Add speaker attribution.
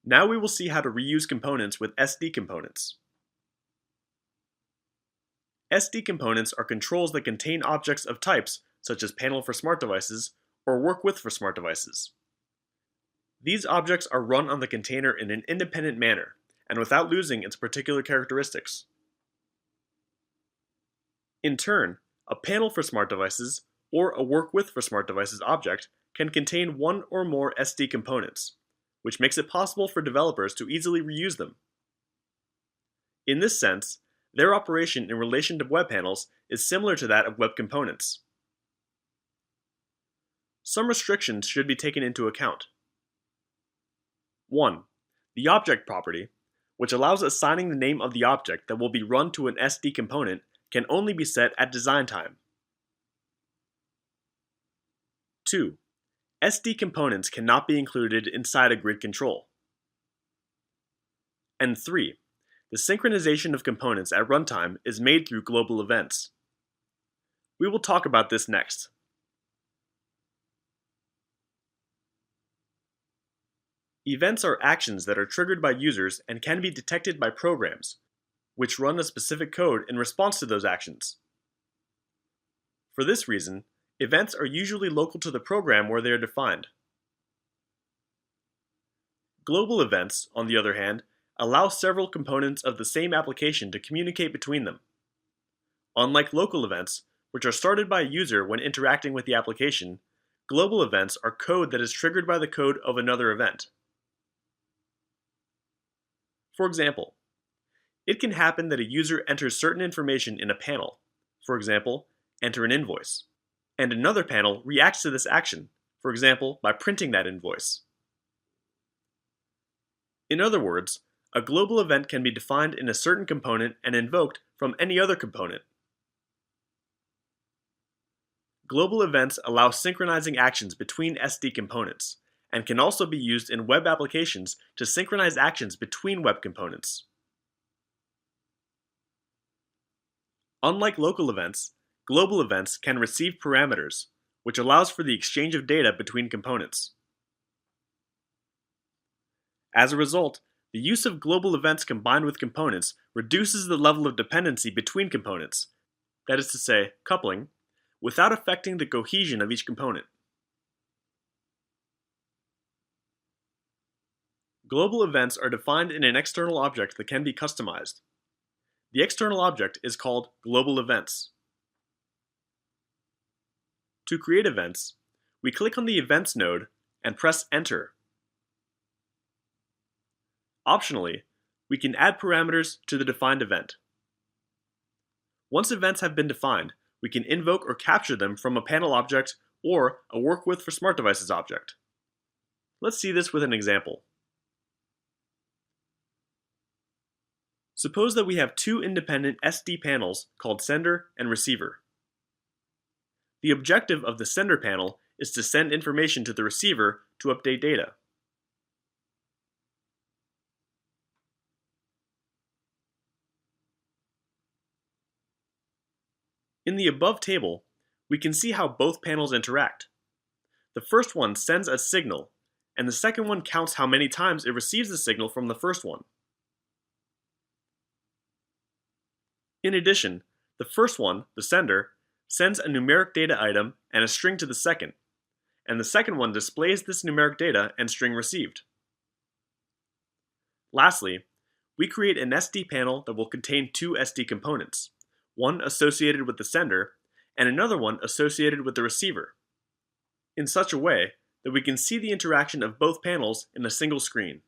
Speaker 1: Now we will see how to reuse components with SD components. SD components are controls that contain objects of types such as panel for smart devices or work with for smart devices. These objects are run on the container in an independent manner and without losing its particular characteristics. In turn, a panel for smart devices or a work with for smart devices object can contain one or more SD components, which makes it possible for developers to easily reuse them. In this sense, their operation in relation to web panels is similar to that of web components. Some restrictions should be taken into account. 1. The object property, which allows assigning the name of the object that will be run to an SD component, can only be set at design time. 2. SD components cannot be included inside a grid control. And 3. The synchronization of components at runtime is made through global events. We will talk about this next. Events are actions that are triggered by users and can be detected by programs, which run a specific code in response to those actions. For this reason, events are usually local to the program where they are defined. Global events, on the other hand, allow several components of the same application to communicate between them. Unlike local events, which are started by a user when interacting with the application, global events are code that is triggered by the code of another event. For example, it can happen that a user enters certain information in a panel, for example, enter an invoice, and another panel reacts to this action, for example, by printing that invoice. In other words, a global event can be defined in a certain component and invoked from any other component. Global events allow synchronizing actions between SD components, and can also be used in web applications to synchronize actions between web components. Unlike local events, global events can receive parameters, which allows for the exchange of data between components. As a result, the use of global events combined with components reduces the level of dependency between components, that is to say, coupling, without affecting the cohesion of each component. Global events are defined in an external object that can be customized. The external object is called global events. To create events, we click on the Events node and press Enter. Optionally, we can add parameters to the defined event. Once events have been defined, we can invoke or capture them from a panel object or a work with for smart devices object. Let's see this with an example. Suppose that we have two independent SD panels called sender and receiver. The objective of the sender panel is to send information to the receiver to update data. In the above table, we can see how both panels interact. The first one sends a signal, and the second one counts how many times it receives the signal from the first one. In addition, the first one, the sender, sends a numeric data item and a string to the second, and the second one displays this numeric data and string received. Lastly, we create an SD panel that will contain two SD components, one associated with the sender and another one associated with the receiver, in such a way that we can see the interaction of both panels in a single screen.